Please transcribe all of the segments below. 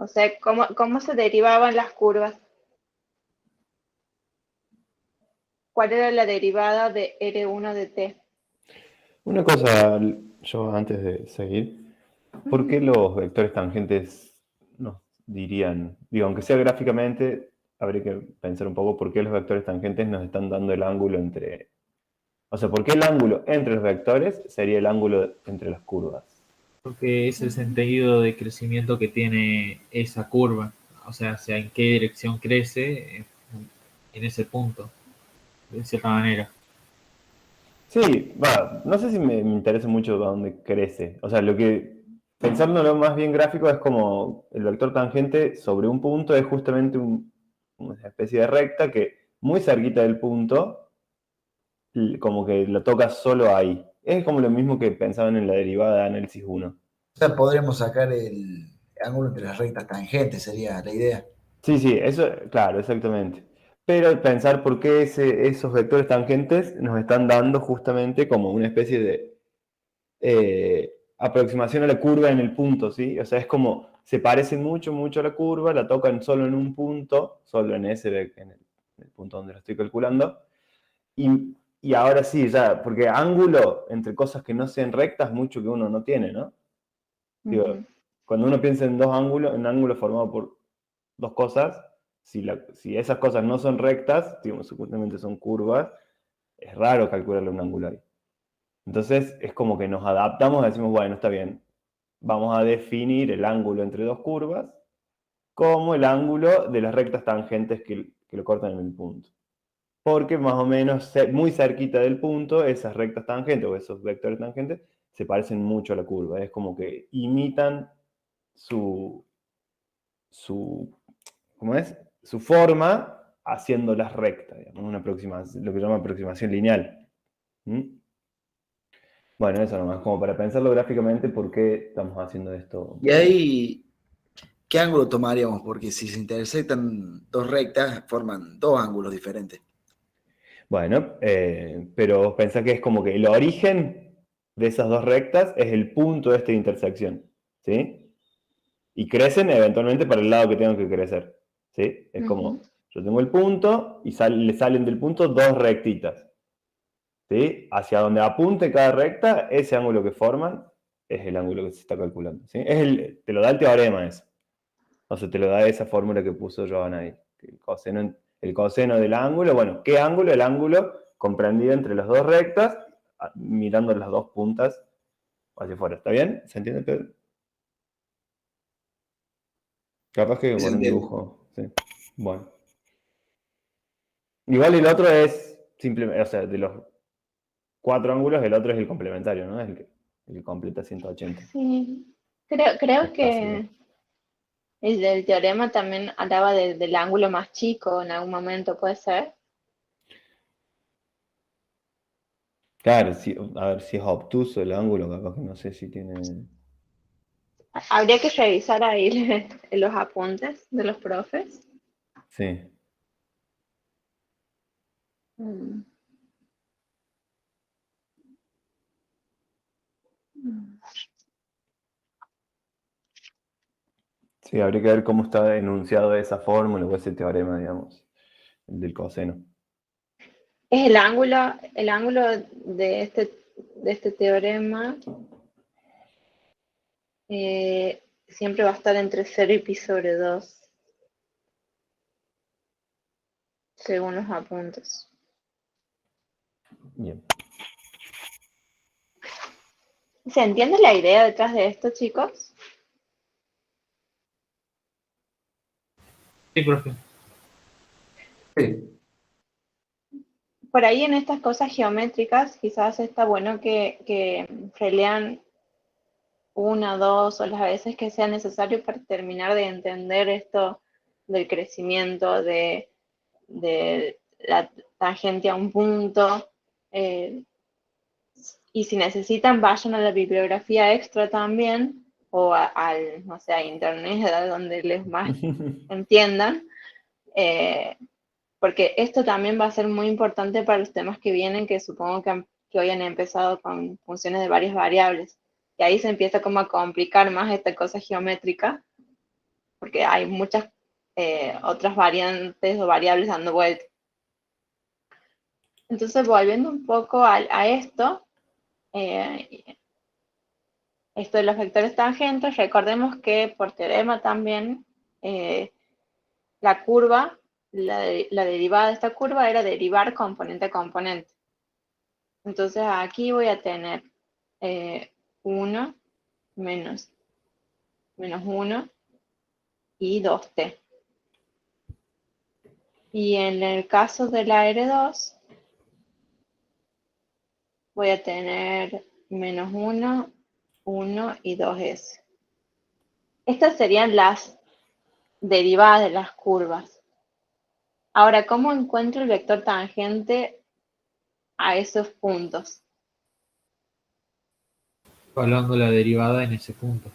O sea, ¿cómo se derivaban las curvas? ¿Cuál era la derivada de R1 de t? Una cosa, yo antes de seguir, ¿por qué los vectores tangentes nos dirían, digo, aunque sea gráficamente, habría que pensar un poco por qué los vectores tangentes nos están dando el ángulo entre, o sea, por qué el ángulo entre los vectores sería el ángulo entre las curvas? Porque es el sentido de crecimiento que tiene esa curva, o sea, en qué dirección crece en ese punto, de cierta manera. Sí, va, no sé si me interesa mucho a dónde crece. O sea, pensándolo más bien gráfico, es como el vector tangente sobre un punto es justamente una especie de recta que muy cerquita del punto, como que lo toca solo ahí. Es como lo mismo que pensaban en la derivada de análisis 1. O sea, podríamos sacar el ángulo entre las rectas tangentes, sería la idea. Sí, sí, eso, claro, exactamente. Pero pensar por qué esos vectores tangentes nos están dando justamente como una especie de aproximación a la curva en el punto, ¿sí? O sea, es como, se parecen mucho, mucho a la curva, la tocan solo en un punto, solo en en el punto donde lo estoy calculando, y ahora sí, ya, porque ángulo entre cosas que no sean rectas, mucho que uno no tiene, ¿no? Digo, cuando uno piensa en dos ángulos, en un ángulo formado por dos cosas, si esas cosas no son rectas, digamos, supuestamente son curvas, es raro calcularle un ángulo ahí. Entonces es como que nos adaptamos y decimos, bueno, está bien, vamos a definir el ángulo entre dos curvas como el ángulo de las rectas tangentes que lo cortan en el punto. Porque más o menos muy cerquita del punto, esas rectas tangentes o esos vectores tangentes se parecen mucho a la curva. Es como que imitan su, su ¿cómo es? Su forma haciéndolas rectas, digamos, una aproximación, lo que llama aproximación lineal. ¿Mm? Bueno, eso nomás, como para pensarlo gráficamente, ¿por qué estamos haciendo esto? Y ahí, ¿qué ángulo tomaríamos? Porque si se intersectan dos rectas, forman dos ángulos diferentes. Bueno, pero vos pensás que es como que el origen de esas dos rectas es el punto de esta intersección, ¿sí? Y crecen eventualmente para el lado que tengan que crecer, ¿sí? Es como, yo tengo el punto y le salen del punto dos rectitas, ¿sí? Hacia donde apunte cada recta, ese ángulo que forman es el ángulo que se está calculando, ¿sí? Te lo da el teorema eso. O sea, te lo da esa fórmula que puso Joan ahí. El coseno del ángulo, bueno, ¿qué ángulo? El ángulo comprendido entre las dos rectas, mirando las dos puntas hacia afuera. ¿Está bien? ¿Se entiende, Pedro? Capaz que ¿Se con un entiende? dibujo. Sí. Bueno. Igual el otro es simplemente, o sea, de los cuatro ángulos, el otro es el complementario, ¿no? Es el que completa 180. Sí, creo Es casi igual. que el teorema también hablaba del ángulo más chico en algún momento, ¿puede ser? Claro, a ver si es obtuso el ángulo, capaz que no sé si tiene. Habría que revisar ahí los apuntes de los profes. Sí. Mm. Sí, habría que ver cómo está enunciado esa fórmula o ese teorema, digamos, el del coseno. Es el ángulo de este teorema siempre va a estar entre 0 y pi sobre 2, según los apuntes. Bien. ¿Se entiende la idea detrás de esto, chicos? Sí, profe. Sí. Por ahí en estas cosas geométricas quizás está bueno que relean una, dos o las veces que sea necesario para terminar de entender esto del crecimiento de la tangente a un punto. eh, y si necesitan, vayan a la bibliografía extra también o al, no sé, a internet, a donde les más entiendan. eh, Porque esto también va a ser muy importante para los temas que vienen, que supongo que hoy han empezado con funciones de varias variables. Y ahí se empieza como a complicar más esta cosa geométrica. porque hay muchas otras variantes o variables dando vuelta. Entonces, volviendo un poco a esto, esto de los vectores tangentes, recordemos que por teorema también la curva, la derivada de esta curva era derivar componente a componente. Entonces aquí voy a tener 1 menos 1 y 2t. Y en el caso de la R2, voy a tener menos 1, 1 y 2s. Estas serían las derivadas de las curvas. Ahora, ¿cómo encuentro el vector tangente a esos puntos? Evaluando la derivada en ese punto.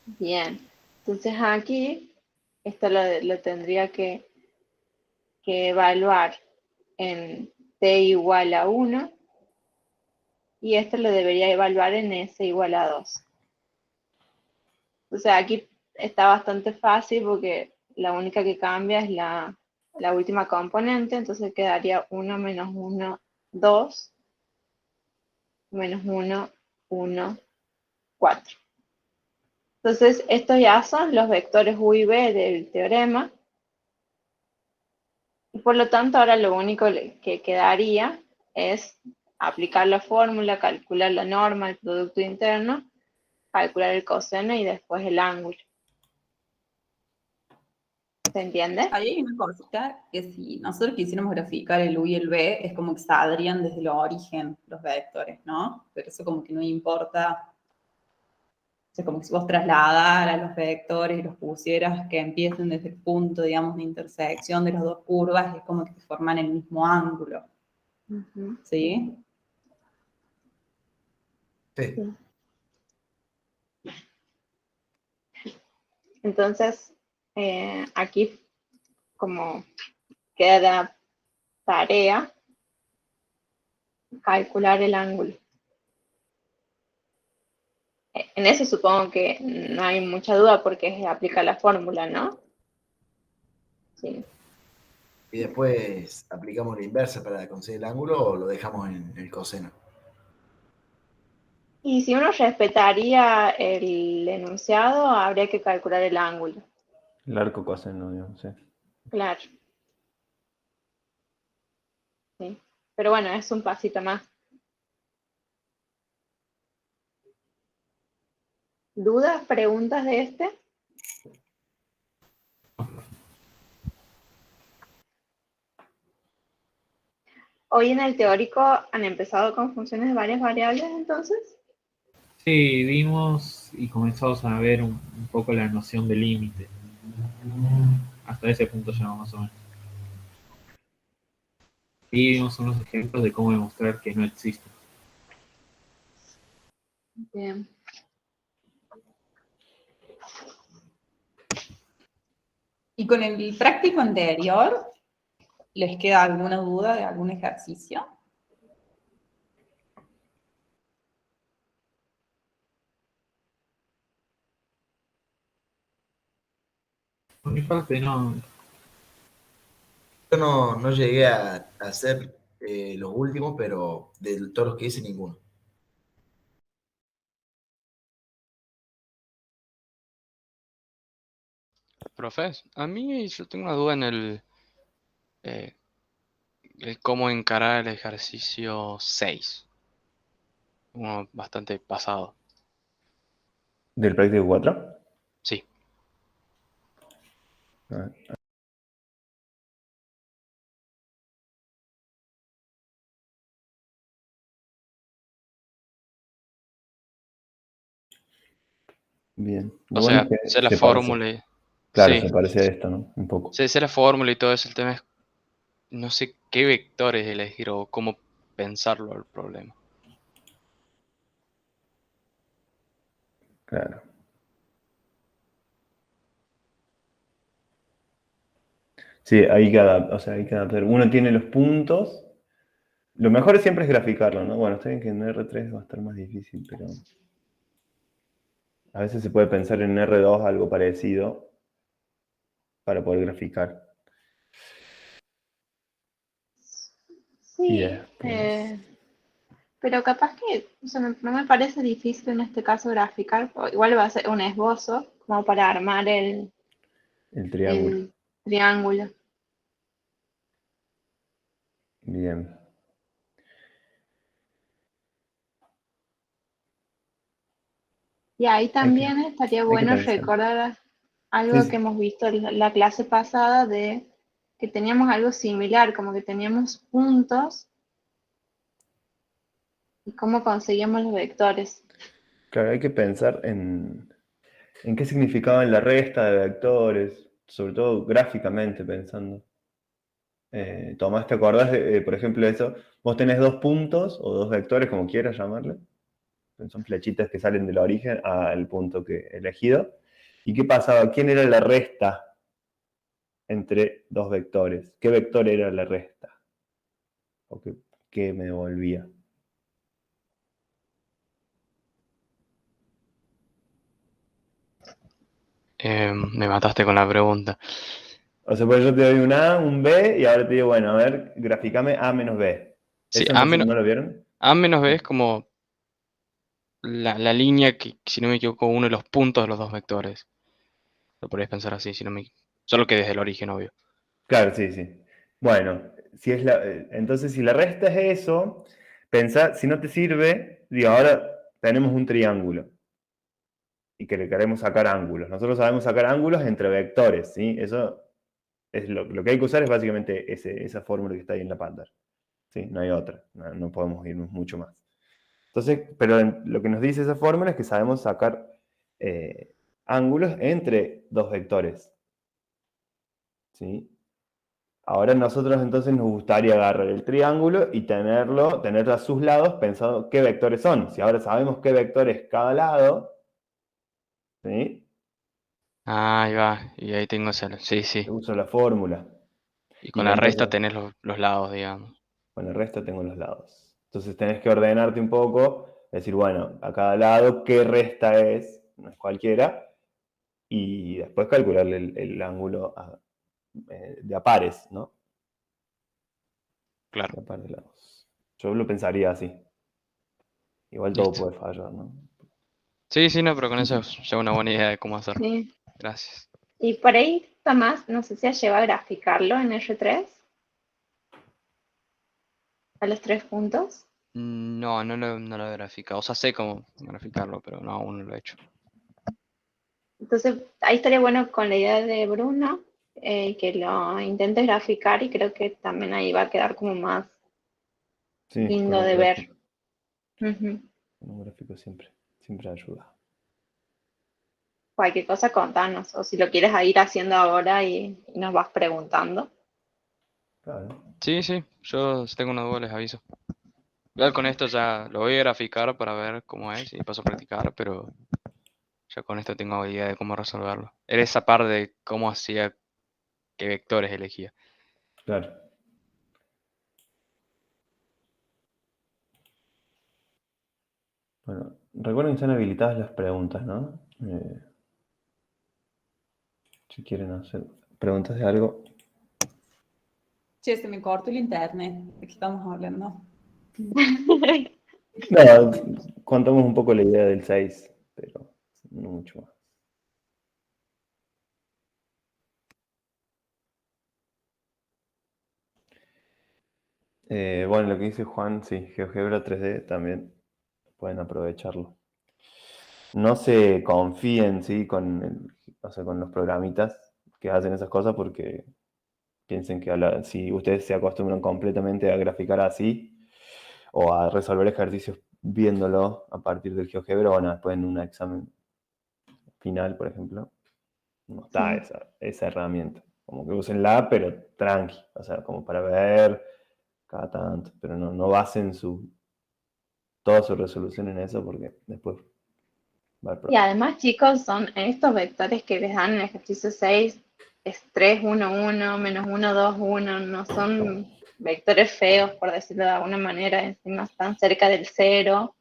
Bien, entonces aquí esto lo tendría que evaluar en t igual a 1 y esto lo debería evaluar en s igual a 2. O sea, aquí está bastante fácil porque la única que cambia es la última componente, entonces quedaría 1 menos 1, 2, menos 1, 1, 4. Entonces, estos ya son los vectores u y b del teorema. Y por lo tanto, ahora lo único que quedaría es aplicar la fórmula, calcular la norma, el producto interno, calcular el coseno y después el ángulo. ¿Se entiende? Ahí hay una cosita que si nosotros quisiéramos graficar el u y el b, es como que saldrían desde el origen los vectores, ¿no? Pero eso como que no importa. O sea, como que si vos trasladaras los vectores y los pusieras que empiecen desde el punto, digamos, de intersección de las dos curvas, es como que te forman el mismo ángulo. Ujú. ¿Sí? Sí. Entonces, aquí como queda tarea calcular el ángulo. En eso supongo que no hay mucha duda porque se aplica la fórmula, ¿no? Sí. Y después aplicamos la inversa para conseguir el ángulo o lo dejamos en el coseno. Y si uno respetaría el enunciado, habría que calcular el ángulo. El arco coseno, digamos, sí. Claro. Sí. Pero bueno, es un pasito más. ¿Dudas, preguntas de este? Hoy en el teórico han empezado con funciones de varias variables, entonces. Sí, vimos y comenzamos a ver un poco la noción de límite. Hasta ese punto ya más o menos. Y vimos unos ejemplos de cómo demostrar que no existen. Bien. Y con el práctico anterior, ¿les queda alguna duda de algún ejercicio? Por mi parte, no. Yo no llegué a hacer los últimos, pero de todos los que hice, ninguno. Profes, a mí yo tengo una duda en eh, el cómo encarar el ejercicio 6, uno bastante pasado. ¿Del práctico 4? Sí, Bien. Lo o bueno sea, es que sé la se parece. fórmula, Claro, sí, se parece a esto, ¿no? Un poco. sé la fórmula y todo eso, el tema es no sé qué vectores elegir o cómo pensarlo el problema. Claro. Sí, o sea, hay que adaptar. Uno tiene los puntos. Lo mejor siempre es graficarlo, ¿no? Bueno, está bien que en R3 va a estar más difícil, pero a veces se puede pensar en R2 algo parecido, para poder graficar. Y Sí, después, pero capaz que o sea, no me parece difícil en este caso graficar, o igual va a ser un esbozo como para armar el triángulo. el triángulo. Bien. Y ahí Hay que, también estaría hay que bueno pensar. recordar Sí, algo que sí. hemos visto en la clase pasada de que teníamos algo similar, como que teníamos puntos y cómo conseguíamos los vectores. Claro, hay que pensar en qué significaban la resta de vectores, sobre todo gráficamente pensando. Tomás, ¿te acordás de, por ejemplo, eso? Vos tenés dos puntos o dos vectores, como quieras llamarle. Son flechitas que salen del origen al punto que elegido. ¿Y qué pasaba? ¿Quién era la resta entre dos vectores? ¿Qué vector era la resta? ¿O qué me devolvía? Me mataste con la pregunta. O sea, pues yo te doy un A, un B, y ahora te digo, bueno, a ver, graficame A menos B. Sí, ¿Eso A no, menos, no lo vieron? A menos B es como la línea que, si no me equivoco, une los puntos de los dos vectores. Lo podrías pensar así, si no me... Solo que desde el origen, obvio. Claro, sí, sí. Bueno, si es entonces si la resta es eso, pensá, si no te sirve, digo, ahora tenemos un triángulo y que le queremos sacar ángulos. Nosotros sabemos sacar ángulos entre vectores, ¿sí? Eso es lo que hay que usar es básicamente esa fórmula que está ahí en la pantalla. ¿Sí? No hay otra, no podemos irnos mucho más. Entonces, pero lo que nos dice esa fórmula es que sabemos sacar ángulos entre dos vectores. ¿Sí? Ahora nosotros entonces nos gustaría agarrar el triángulo y tener a sus lados pensando qué vectores son. Si ahora sabemos qué vector es cada lado, ¿sí? Ah, ahí va. Y ahí tengo ese... Sí, sí. Uso la fórmula. Y con Y la resta entonces, tenés los lados, digamos. con el resto tengo los lados. Entonces tenés que ordenarte un poco, decir, bueno, a cada lado qué resta es, no es cualquiera, y después calcularle el ángulo de a pares, ¿no? Claro. De a pares de lados. Yo lo pensaría así. Igual todo Listo. puede fallar, ¿no? Sí, sí, no, pero con eso ya una buena idea de cómo hacerlo. Sí. Gracias. Y por ahí, Tomás, no sé si has llegado a graficarlo en R3, a los 3 puntos. No lo he graficado. O sea, sé cómo graficarlo, pero no, aún no lo he hecho. Entonces, ahí estaría bueno con la idea de Bruno, que lo intentes graficar y creo que también ahí va a quedar como más Sí, con lindo un de ver. gráfico. Ujú. Con un gráfico siempre ayuda. Cualquier cosa contanos, o si lo quieres ir haciendo ahora y nos vas preguntando. Claro. Sí, sí, yo si tengo una duda les aviso. Igual con esto ya lo voy a graficar para ver cómo es y paso a practicar, pero ya con esto tengo idea de cómo resolverlo. Era esa parte de cómo hacía, qué vectores elegía. Claro. Bueno, recuerden que están habilitadas las preguntas, ¿no? Si quieren hacer preguntas de algo. Che, se me cortó el internet. ¿De qué estamos hablando? No, contamos un poco la idea del 6, pero no mucho más. Bueno, lo que dice Juan, sí, GeoGebra 3D también pueden aprovecharlo. No se confíen, ¿sí? O sea, con los programitas que hacen esas cosas porque piensen que si ustedes se acostumbran completamente a graficar así o a resolver ejercicios viéndolo a partir del GeoGebra, bueno, después en un examen final, por ejemplo, no está Sí. esa herramienta. Como que úsenla, pero tranqui, o sea, como para ver cada tanto, pero no basen toda su resolución en eso porque después va a haber Y problemas. además, chicos, son estos vectores que les dan en el ejercicio 6, es 3, 1, 1, -1, 2, 1, no son vectores feos, por decirlo de alguna manera, encima están cerca del cero.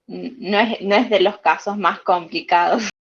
No es de los casos más complicados.